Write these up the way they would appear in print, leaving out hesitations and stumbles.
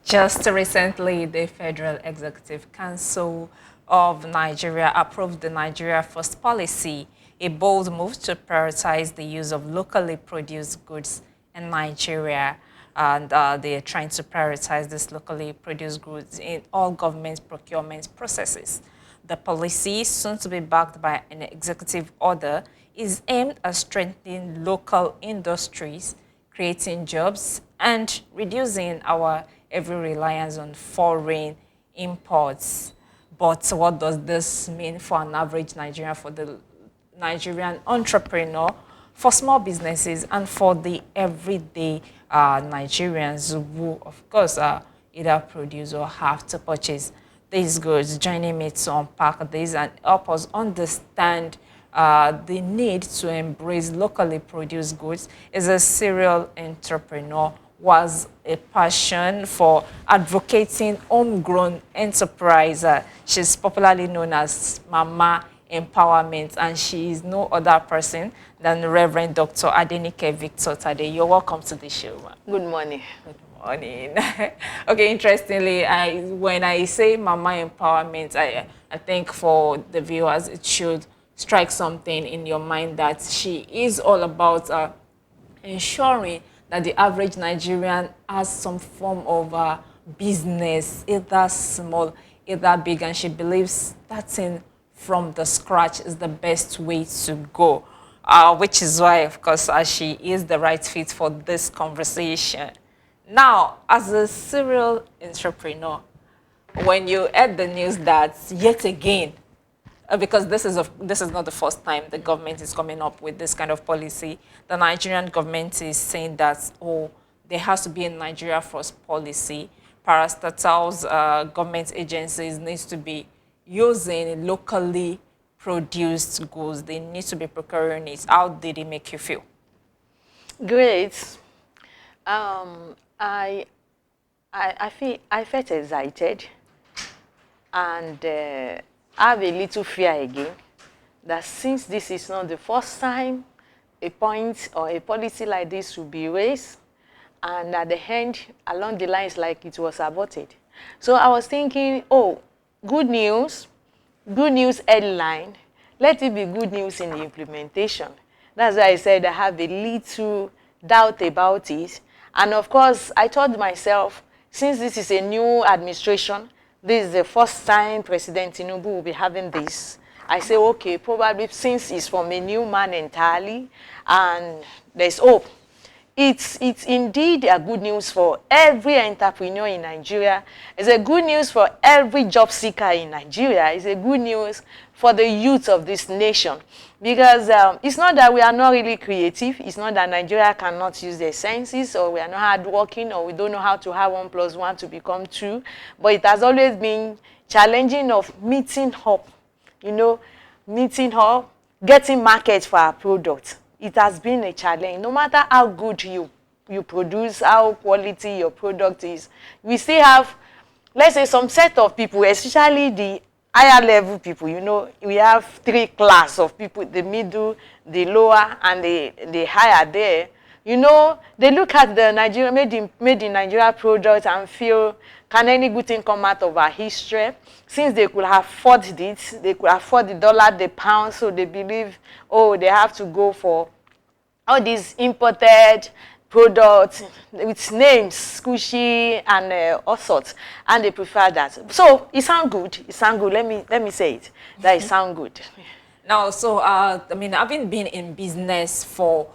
Just recently, the Federal Executive Council of Nigeria approved the Nigeria First policy, a bold move to prioritize the use of locally produced goods in Nigeria. And they're trying to prioritize this locally produced goods in all government procurement processes. The policy, soon to be backed by an executive order, is aimed at strengthening local industries, creating jobs, and reducing our heavy reliance on foreign imports. But what does this mean for an average Nigerian, for the Nigerian entrepreneur, for small businesses, and for the everyday Nigerians who, of course, either produce or have to purchase these goods? Joining me to unpack this and help us understand the need to embrace locally produced goods is a serial entrepreneur who has a passion for advocating homegrown enterprise. She's popularly known as Mama Empowerment, and she is no other person than Reverend Dr. Adenike Victor Tade. You're welcome to the show, ma'am. Good morning. Good morning. Okay, interestingly, when I say Mama Empowerment, I think for the viewers, it should strike something in your mind that she is all about ensuring that the average Nigerian has some form of business, either small, either big, and she believes starting from the scratch is the best way to go, which is why, of course, she is the right fit for this conversation. Now, as a serial entrepreneur, when you heard the news that yet again, because this is not the first time the government is coming up with this kind of policy, the Nigerian government is saying that, oh, there has to be a Nigeria First policy. Parastatals, government agencies needs to be using locally produced goods. They need to be procuring it. How did it make you feel? Great. I felt excited, and I have a little fear again that since this is not the first time a point or a policy like this will be raised, and at the end, along the lines, like it was aborted. So I was thinking, oh, good news headline, let it be good news in the implementation. That's why I said I have a little doubt about it. And of course, I told myself, since this is a new administration, this is the first time President Tinubu will be having this. I say, okay, probably since it's from a new man entirely, and there's hope. It's indeed a good news for every entrepreneur in Nigeria. It's a good news for every job seeker in Nigeria. It's a good news for the youth of this nation. Because it's not that we are not really creative. It's not that Nigeria cannot use their senses, or we are not hardworking, or we don't know how to have 1 + 1 to become 2. But it has always been challenging of meeting up, getting market for our product. It has been a challenge. No matter how good you produce, how quality your product is, we still have, let's say, some set of people, especially the higher level people. We have 3 classes of people: the middle, the lower, and the higher there. They look at the Nigeria made in Nigeria product and feel, can any good thing come out of our history? Since they could afford it, they could afford the dollar, the pound, so they believe, oh, they have to go for all these imported products with names, squishy and all sorts, and they prefer that. So it sounds good. It sounds good. Let me say it. That it sounds good. Now, so having been in business for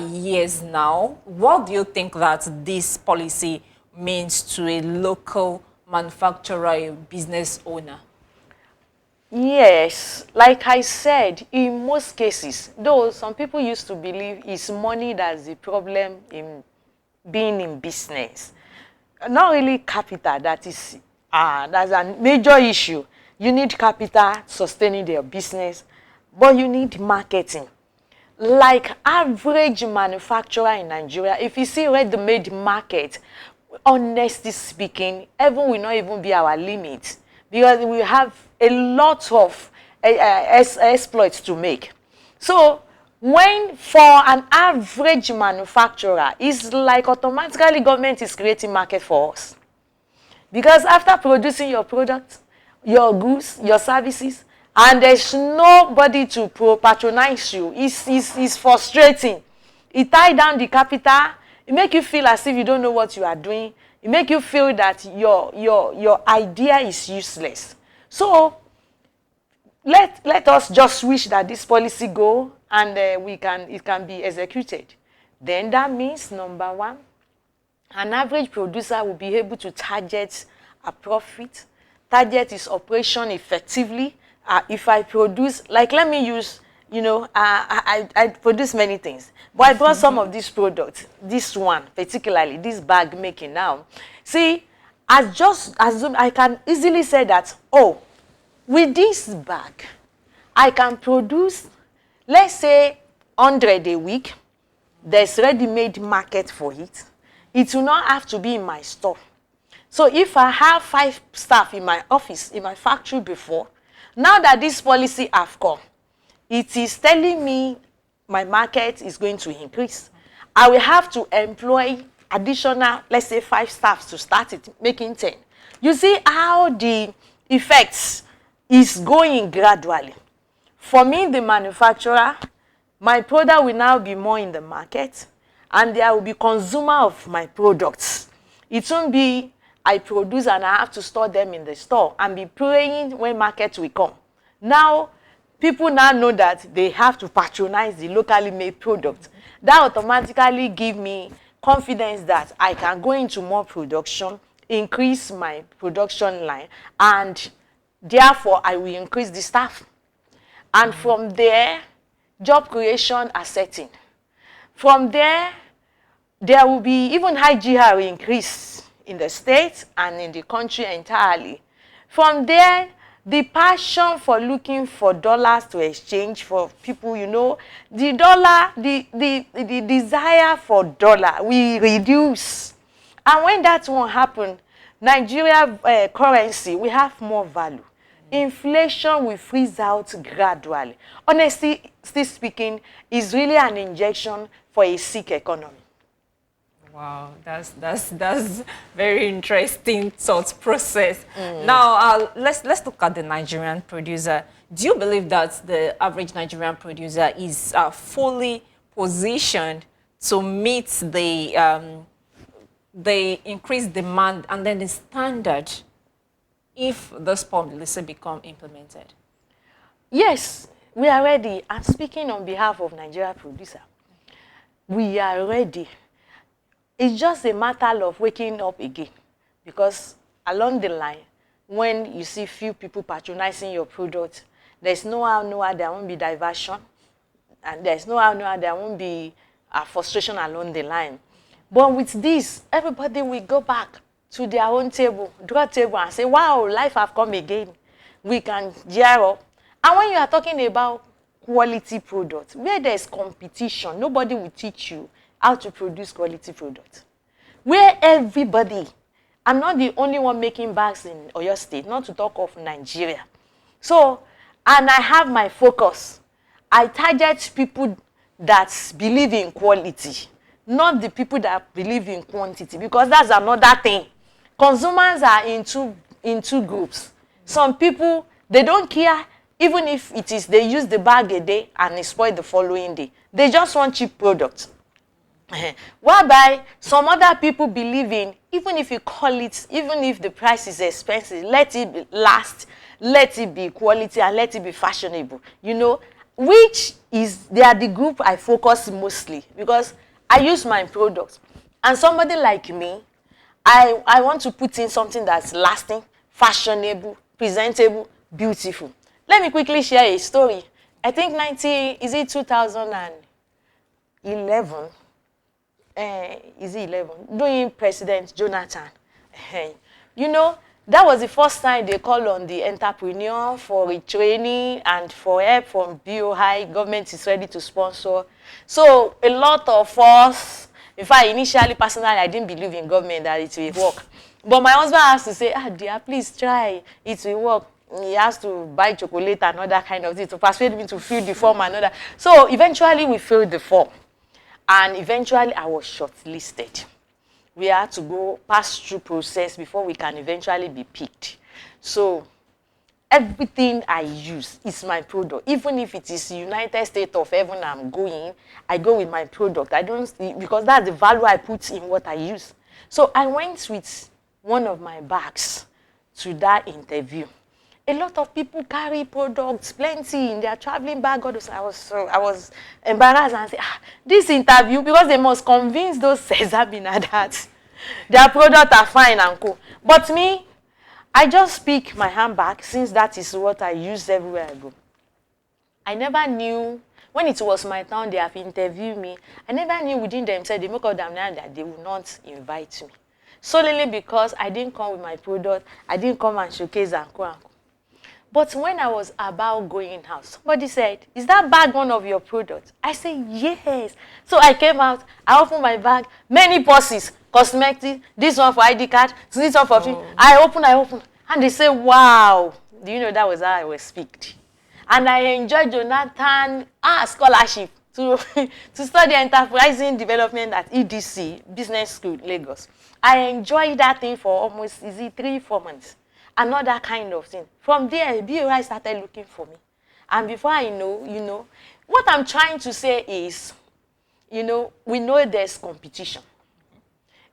years now, what do you think that this policy means to a local manufacturer, a business owner? Yes, like I said, in most cases, though some people used to believe it's money that's the problem in being in business. Not really capital, that's a major issue. You need capital sustaining their business, but you need marketing. Like average manufacturer in Nigeria, if you see ready-made market, honestly speaking, heaven will not even be our limit, because we have a lot of exploits to make. So when for an average manufacturer, it's like automatically government is creating market for us. Because after producing your product, your goods, your services, and there's nobody to patronize you, it's frustrating. It ties down the capital. It makes you feel as if you don't know what you are doing. It makes you feel that your idea is useless. So let us just wish that this policy go and it can be executed. Then that means, number one, an average producer will be able to target a profit, target his operation effectively. If I produce, like, let me use, I produce many things, but I brought some of these products, this one particularly, this bag making now. See, I can easily say that, oh, with this bag, I can produce, let's say, 100 a week. There's ready-made market for it. It will not have to be in my store. So if I have 5 staff in my office, in my factory before, now that this policy have come, it is telling me my market is going to increase. I will have to employ additional, let's say, 5 staff to start it, making 10. You see how the effects is going gradually. For me, the manufacturer, my product will now be more in the market, and there will be consumer of my products. It won't be I produce and I have to store them in the store and be praying when market will come. Now, people now know that they have to patronize the locally made product. That automatically give me confidence that I can go into more production, increase my production line, and therefore I will increase the staff. And from there, job creation are setting. From there, there will be even high GR increase in the state and in the country entirely. From there, the passion for looking for dollars to exchange for people, the dollar, the desire for dollar will reduce. And when that won't happen, Nigeria currency will have more value. Inflation will freeze out gradually. Honestly, still speaking, it's really an injection for a sick economy. Wow, that's very interesting thought process. Now, let's look at the Nigerian producer. Do you believe that the average Nigerian producer is fully positioned to meet the increased demand and then the standard if this policy become implemented? Yes, we are ready. I'm speaking on behalf of Nigeria producer. We are ready. It's just a matter of waking up again, because along the line, when you see few people patronizing your product, there's no how there won't be diversion, and there's no how there won't be frustration along the line. But with this, everybody will go back to their own table, draw table, and say, wow, life have come again. We can gear up. And when you are talking about quality products, where there's competition, nobody will teach you how to produce quality products. Where everybody, I'm not the only one making bags in Oyo State, not to talk of Nigeria. So, and I have my focus. I target people that believe in quality, not the people that believe in quantity, because that's another thing. Consumers are in two groups. Some people, they don't care, even if it is they use the bag a day and it spoil the following day. They just want cheap products. Whereby some other people believe in, even if you call it, even if the price is expensive, let it last, let it be quality, and let it be fashionable. Which is, they are the group I focus mostly, because I use my products. And somebody like me, I want to put in something that's lasting, fashionable, presentable, beautiful. Let me quickly share a story. I think 2011, during President Jonathan. That was the first time they called on the entrepreneur for retraining and for help from BOI. Government is ready to sponsor. So a lot of us, in fact, initially, personally, I didn't believe in government that it will work. But my husband has to say, dear, please try, it will work. He has to buy chocolate and other kind of thing to persuade me to fill the form and other. So eventually we filled the form. And eventually I was shortlisted. we had to go pass through process before we can eventually be picked. So everything I use is my product. Even if it is United States of Heaven I'm going, I go with my product. I don't, because that's the value I put in what I use. So I went with one of my bags to that interview. A lot of people carry products, plenty in their traveling bag. I was embarrassed and said, this interview, because they must convince those Sezabina that their products are fine and cool. But me, I just pick my handbag, since that is what I use everywhere I go. I never knew, when it was my turn, they have interviewed me, I never knew within themselves, they make up their mind that they will not invite me. Solely because I didn't come with my product, I didn't come and showcase and co and co. But when I was about going out, somebody said, is that bag one of your products? I said, yes. So I came out, I opened my bag, many purses, cosmetics, this one for ID card, this one for I opened. And they say, wow. Do you know that was how I was picked? And I enjoyed Jonathan scholarship to study enterprising development at EDC, Business School, Lagos. I enjoyed that thing for almost 3-4 months. Another kind of thing. From there, BOI started looking for me. And before I know, what I'm trying to say is, we know there's competition.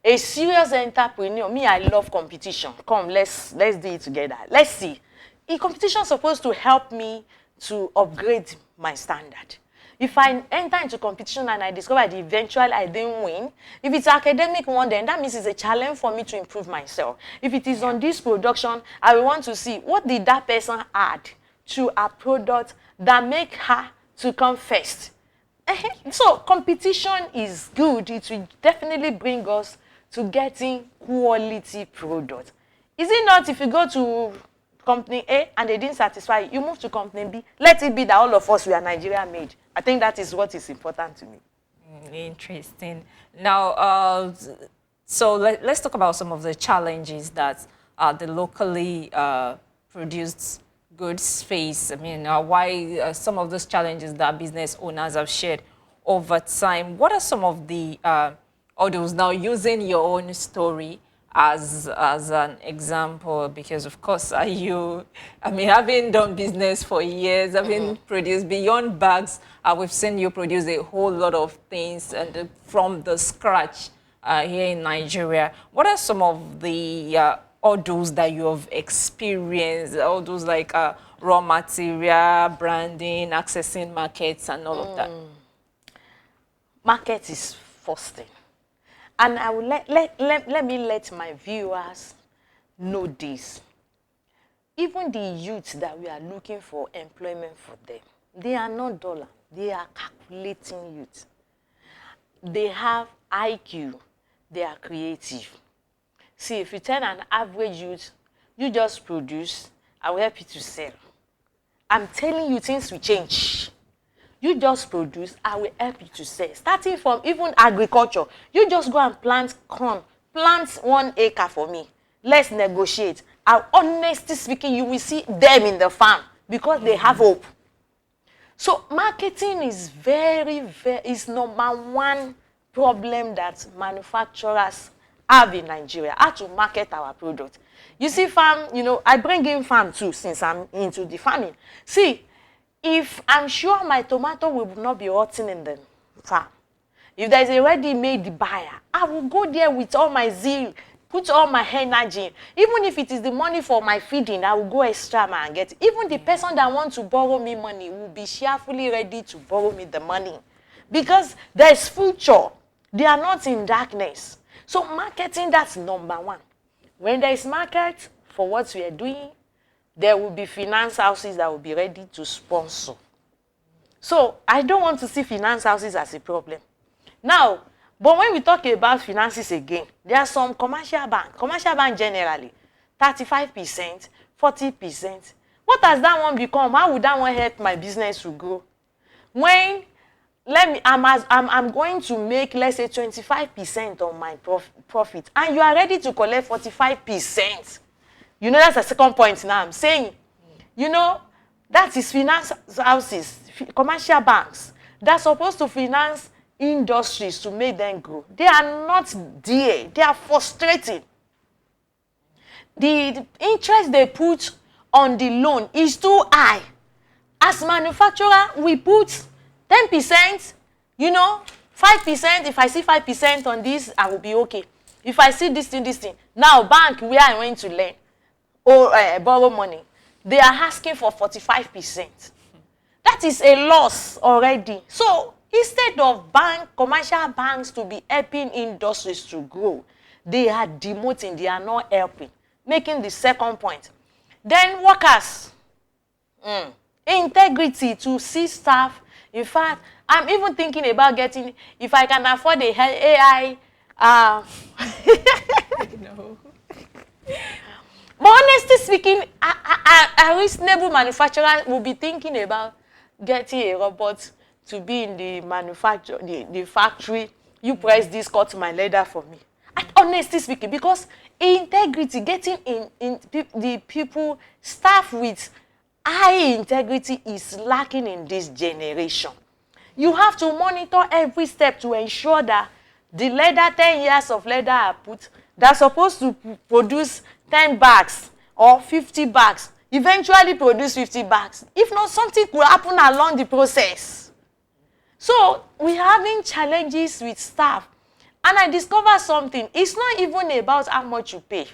A serious entrepreneur, me, I love competition. Come, let's do it together. Let's see. A competition is supposed to help me to upgrade my standard. If I enter into competition and I discover that eventually I didn't win, if it's academic one, then that means it's a challenge for me to improve myself. If it is on this production, I will want to see what did that person add to a product that make her to come first. So competition is good. It will definitely bring us to getting quality product. Is it not, if you go to company A and they didn't satisfy you, you move to company B, let it be that all of us, we are Nigeria made. I think that is what is important to me. Interesting. Now, so let's talk about some of the challenges that the locally produced goods face. I mean, why some of those challenges that business owners have shared over time. What are some of the hurdles, now using your own story as an example, because of course having done business for years, having produced beyond bags, we've seen you produce a whole lot of things and from the scratch here in Nigeria. What are some of the hurdles that you have experienced, all those like raw material, branding, accessing markets and all of that? Market is first thing. And I will let me let my viewers know this. Even the youth that we are looking for employment for them, they are not dollar. They are calculating youth. They have IQ. They are creative. See, if you tell an average youth, you just produce, I will help you to sell. I'm telling you, things will change. You just produce, I will help you to sell. Starting from even agriculture, you just go and plant corn. Plant 1 acre for me. Let's negotiate. And honestly speaking, you will see them in the farm because they have hope. So marketing is is #1 problem that manufacturers have in Nigeria. How to market our product. You see farm, I bring in farm too since I'm into the farming. See, if I'm sure my tomato will not be rotting in the farm, if there's a ready-made buyer, I will go there with all my zeal, put all my energy. Even if it is the money for my feeding, I will go extra and get it. Even the person that wants to borrow me money will be cheerfully ready to borrow me the money. Because there's future. They are not in darkness. So marketing, that's #1. When there is market for what we are doing, there will be finance houses that will be ready to sponsor. So I don't want to see finance houses as a problem. Now, but when we talk about finances again, there are some commercial banks. Commercial bank generally, 35%, 40%. What has that one become? How would that one help my business to grow? When I'm going to make, let's say, 25% on my profit, and you are ready to collect 45%. That's the second point now I'm saying. That is finance houses, commercial banks. They're supposed to finance industries to make them grow. They are not there. They are frustrating. The interest they put on the loan is too high. As manufacturer, we put 10%, you know, 5%. If I see 5% on this, I will be okay. If I see this thing. Now, bank, where I went to lend or borrow money, they are asking for 45%. That is a loss already. So, instead of commercial banks to be helping industries to grow, they are demoting, they are not helping. Making the second point. Then workers. Integrity to see staff. In fact, I'm even thinking about getting, if I can afford a AI. No. But honestly speaking, a reasonable manufacturer will be thinking about getting a robot to be in the manufacture, the factory. You press this, cut my leather for me. And honestly speaking, because integrity, getting in the people, staff with high integrity is lacking in this generation. You have to monitor every step to ensure that the leather, 10 years of leather are put, they're supposed to produce 10 bags or 50 bags, eventually produce 50 bags. If not, something could happen along the process. So we're having challenges with staff. And I discovered something. It's not even about how much you pay.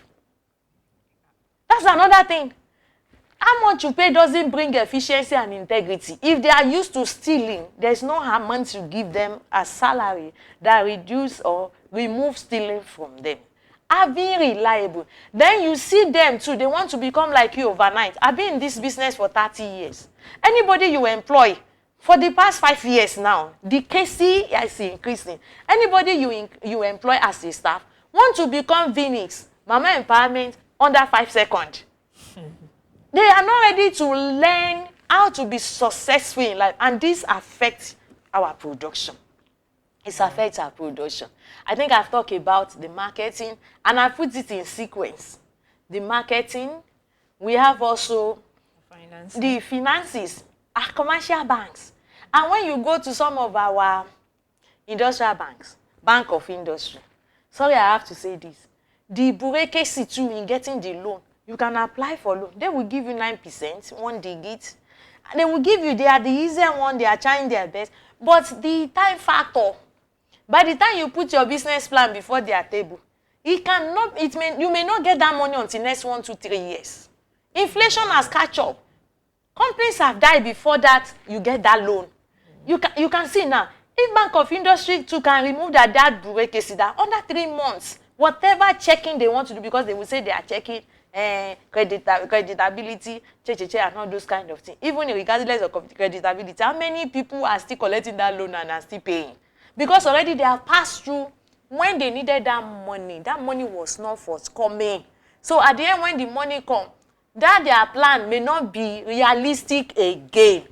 That's another thing. How much you pay doesn't bring efficiency and integrity. If they are used to stealing, there's no amount to give them a salary that reduce or remove stealing from them. Are being reliable. Then you see them too. They want to become like you overnight. I've been in this business for 30 years. Anybody you employ, for the past 5 years now, the KC is increasing. Anybody you employ as a staff want to become Phoenix, Mama Empowerment, under 5 seconds. They are not ready to learn how to be successful in life, and this affects our production. It affects our production. I think I've talked about the marketing, and I put it in sequence. The marketing, we have also the finances, our commercial banks. And when you go to some of our industrial banks, Bank of Industry, sorry I have to say this, the bureaucracy too in getting the loan, you can apply for loan. They will give you 9%, 1 digit. They will give you, they are the easier one, they are trying their best. But the time factor, by the time you put your business plan before their table, you may not get that money until next 1 to 3 years. Inflation has catch up. Companies have died before that you get that loan. You can see now, if Bank of Industry too can remove that bureaucracy that under 3 months, whatever checking they want to do, because they will say they are checking creditability, and all those kind of things. Even regardless of creditability, how many people are still collecting that loan and are still paying? Because already they have passed through when they needed that money was not forthcoming. So at the end, when the money comes, that their plan may not be realistic again.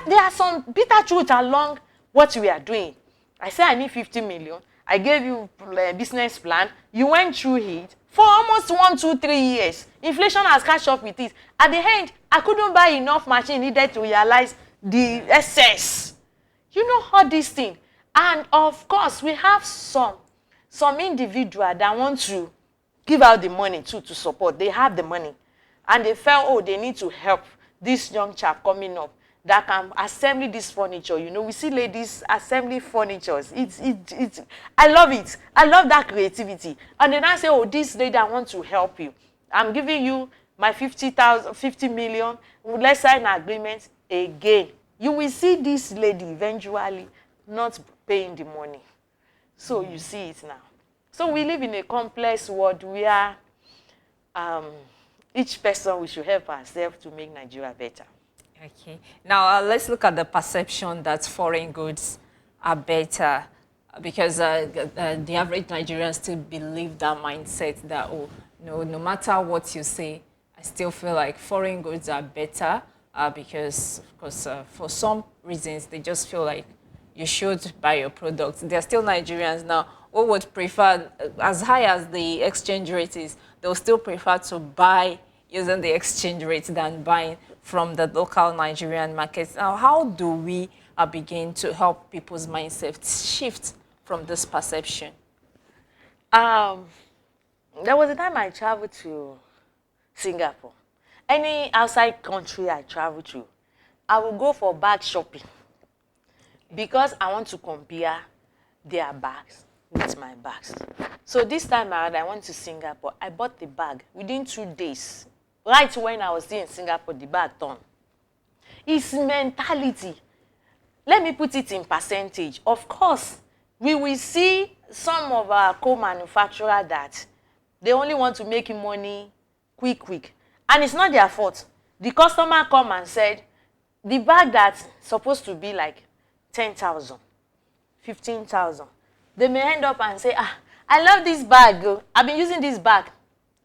There are some bitter truths along what we are doing. I say I need 50 million. I gave you a business plan. You went through it for almost 1, 2, 3 years. Inflation has catch up with it. At the end, I couldn't buy enough machine needed to realize the excess. You know all these things. And of course, we have some individual that want to give out the money to support. They have the money. And they felt, oh, they need to help this young chap coming up that can assemble this furniture. You know, we see ladies assembling furniture. I love it. I love that creativity. And then I say, oh, this lady, I want to help you. I'm giving you my 50 million. Let's sign an agreement again. You will see this lady eventually not paying the money. So you see it now. So we live in a complex world where each person, we should help ourselves to make Nigeria better. Okay. Now, let's look at the perception that foreign goods are better, because the average Nigerian still believe that mindset that, oh, no matter what you say, I still feel like foreign goods are better because for some reasons, they just feel like you should buy your products. There are still Nigerians now who would prefer, as high as the exchange rate is, they'll still prefer to buy using the exchange rate than buying from the local Nigerian markets. Now, how do we begin to help people's mindset shift from this perception? There was a time I traveled to Singapore. Any outside country I travel to, I will go for bag shopping because I want to compare their bags with my bags. So this time around, I went to Singapore. I bought the bag within 2 days. Right when I was still in Singapore, the bag turned. It's mentality. Let me put it in percentage. Of course, we will see some of our co-manufacturers that they only want to make money quick. And it's not their fault. The customer come and said, the bag that's supposed to be like 10,000, 15,000, they may end up and say, I love this bag. I've been using this bag.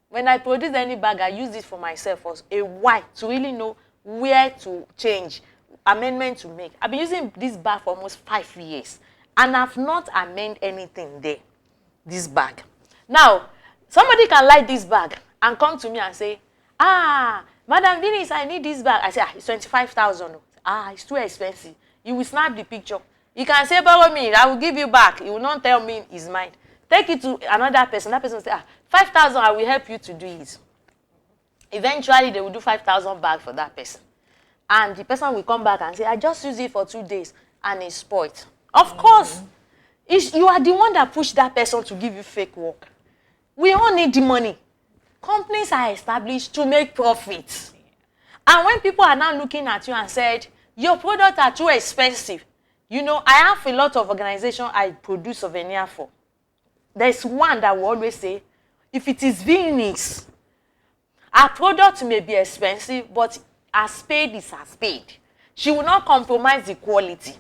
When I produce any bag, I use it for myself for a while to really know where to change, amendment to make. I've been using this bag for almost 5 years, and I've not amended anything there, this bag. Now, somebody can like this bag and come to me and say, Madam Denise, I need this bag. I say, it's 25,000. It's too expensive. You will snap the picture. You can say, borrow me, I will give you back. You will not tell me it's mine. Take it to another person. That person will say, 5,000, I will help you to do it. Eventually, they will do 5,000 back for that person. And the person will come back and say, I just used it for 2 days and it's spoiled. Of course, you are the one that pushed that person to give you fake work. We all need the money. Companies are established to make profits. And when people are now looking at you and said, your products are too expensive. You know, I have a lot of organizations I produce souvenir for. There's one that will always say, if it is Venus, our product may be expensive, but as paid is as paid. She will not compromise the quality.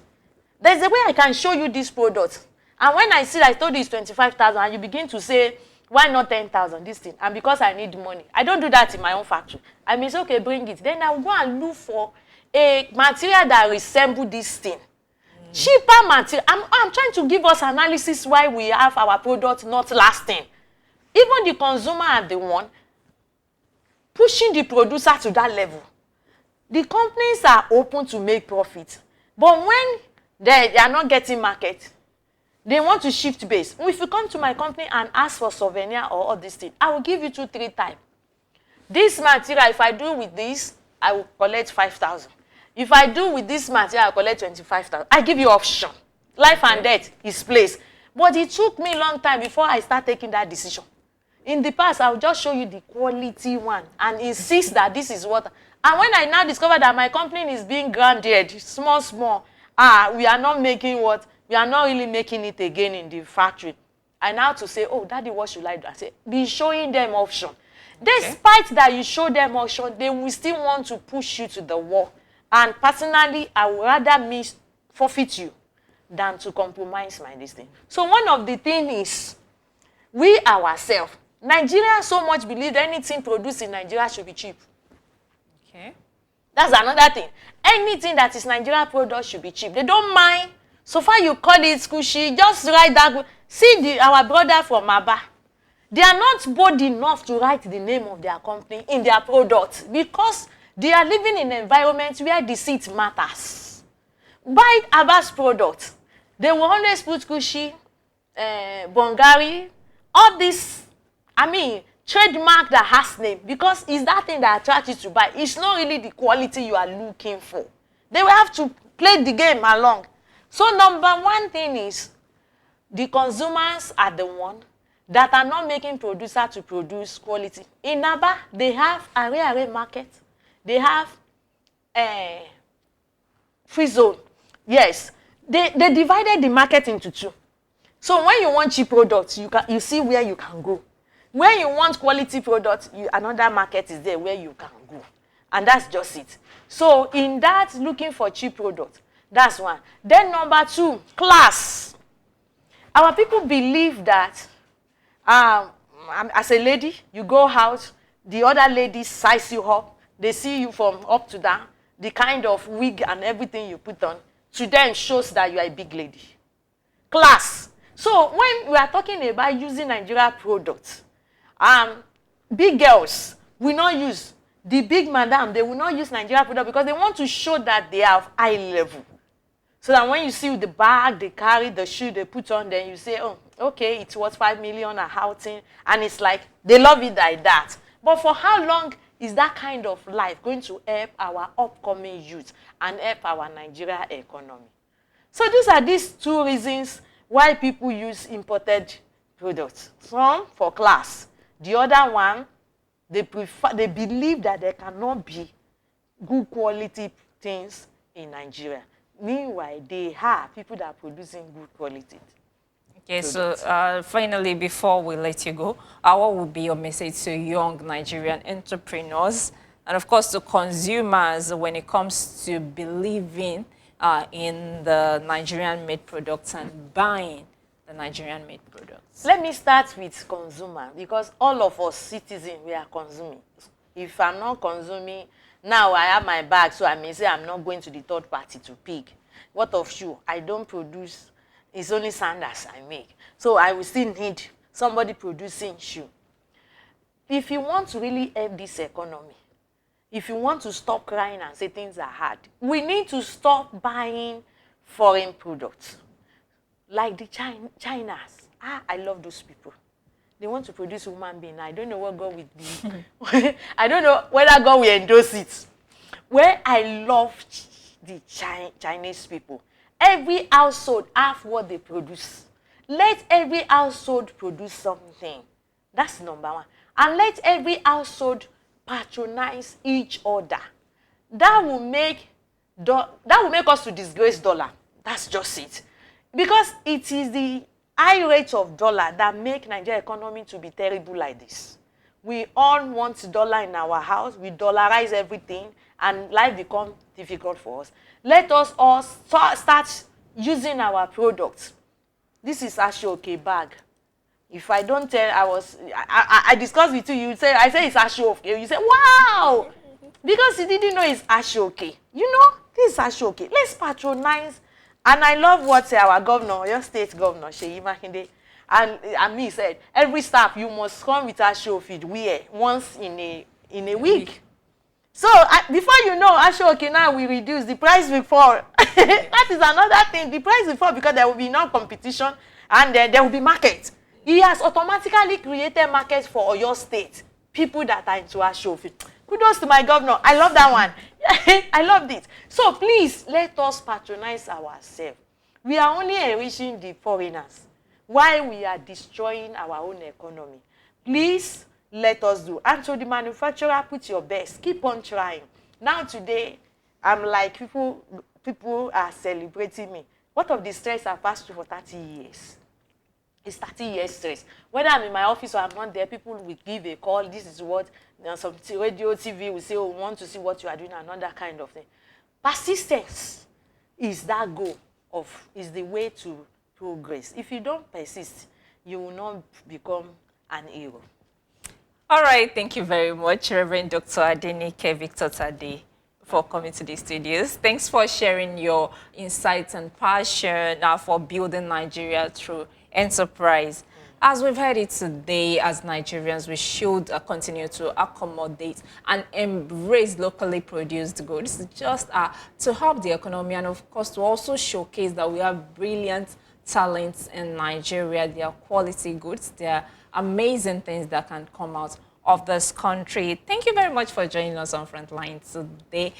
There's a way I can show you this product. And when I see, I told you it's 25,000, and you begin to say, why not 10,000, this thing? And because I need money. I don't do that in my own factory. I may say, okay, bring it. Then I will go and look for a material that resembles this thing. Cheaper material. I'm trying to give us analysis why we have our product not lasting. Even the consumer are the one pushing the producer to that level. The companies are open to make profit. But when they are not getting market, they want to shift base. If you come to my company and ask for souvenir or all these things, I will give you 2-3 times. This material, if I do with this, I will collect 5,000. If I do with this material, I collect 25,000. I give you option. Life and death is placed. But it took me a long time before I start taking that decision. In the past, I will just show you the quality one and insist that this is what. And when I now discover that my company is being grounded, small, we are not making what? We are not really making it again in the factory. I now to say, oh, Daddy, what should I do? I say, be showing them option. Despite that you show them option, they will still want to push you to the wall. And personally, I would rather forfeit you than to compromise my destiny. So one of the things is, we ourselves, Nigerians so much believe anything produced in Nigeria should be cheap. Okay. That's another thing. Anything that is Nigerian product should be cheap. They don't mind. So far you call it squishy, just write that. See our brother from Aba. They are not bold enough to write the name of their company in their product because they are living in an environment where deceit matters. Buy Aba's product. They will always put Kushi, Bongari, all this, trademark that has name because it's that thing that attracts you to buy. It's not really the quality you are looking for. They will have to play the game along. So number one thing is, the consumers are the one that are not making producer to produce quality. In Aba, they have Are market. They have free zone. Yes, they divided the market into two. So when you want cheap products, you see where you can go. When you want quality products, another market is there where you can go. And that's just it. So in that, looking for cheap products, that's one. Then number two, class. Our people believe that as a lady, you go out, the other ladies size you up, they see you from up to down, the kind of wig and everything you put on, to them shows that you are a big lady. Class. So when we are talking about using Nigeria products, big girls will not use The big madam, they will not use Nigeria product because they want to show that they are high level. So that when you see the bag, they carry, the shoe they put on, then you say, oh, okay, it's worth 5 million a outing. And it's like, they love it like that. But for how long is that kind of life going to help our upcoming youth and help our Nigeria economy? So these two reasons why people use imported products. Some for class. The other one, they believe that there cannot be good quality things in Nigeria. Meanwhile, they have people that are producing good quality. Okay, so finally, before we let you go, what would be your message to young Nigerian entrepreneurs and, of course, to consumers when it comes to believing in the Nigerian-made products and buying the Nigerian-made products? Let me start with consumer, because all of us citizens, we are consuming. If I'm not consuming, now I have my bag, so I may say I'm not going to the third party to pick. What of shoe? I don't produce. It's only sandals I make. So I will still need somebody producing shoe. If you want to really help this economy, if you want to stop crying and say things are hard, we need to stop buying foreign products. Like the Chinas. I love those people. They want to produce human being. I don't know what God will be. I don't know whether God will endorse it. Where I love the Chinese people, every household have what they produce. Let every household produce something. That's number one. And let every household patronize each other. That will make us to disgrace dollar. That's just it. Because it is the high rate of dollar that make Nigeria economy to be terrible like this. We all want dollar in our house. We dollarize everything, and life becomes difficult for us. Let us all start using our products. This is Ashoke bag. If I don't tell, I discussed with you, I say it's Ashoke. You say, wow! Because you didn't know it's Ashoke. You know, this is Ashoke. Let's patronize. And I love what our governor, your state governor, Sheyi Makinde, and me said, every staff, you must come with Ashoke wear once in a week. So before you know, Ashoke now we reduce, the price will fall. That is another thing. The price will fall because there will be no competition and there will be market. He has automatically created markets for your state. People that are into Ashoke. Kudos to my governor. I love that one. I loved it. So please, let us patronize ourselves. We are only enriching the foreigners while we are destroying our own economy. Please, let us do. And so the manufacturer, put your best. Keep on trying. Now today, I'm like, people are celebrating me. What of the stress I passed through for 30 years? It's 30 years stress. Whether I'm in my office or I'm not there, people will give a call. This is what, some radio, TV will say, oh, we want to see what you are doing, another kind of thing. Persistence is that goal is the way to progress. If you don't persist, you will not become an hero. All right, thank you very much, Reverend Dr. Adenike Victor Tade, for coming to the studios. Thanks for sharing your insights and passion for building Nigeria through enterprise. As we've heard it today, as Nigerians, we should continue to accommodate and embrace locally produced goods, just to help the economy and, of course, to also showcase that we have brilliant talents in Nigeria. They are quality goods. They are amazing things that can come out of this country. Thank you very much for joining us on Frontline today.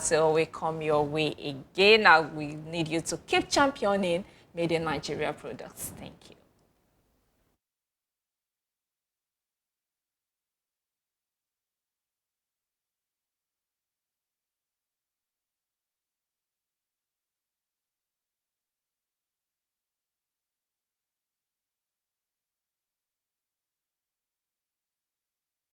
Till we come your way again, we need you to keep championing Made in Nigeria products. Thank you.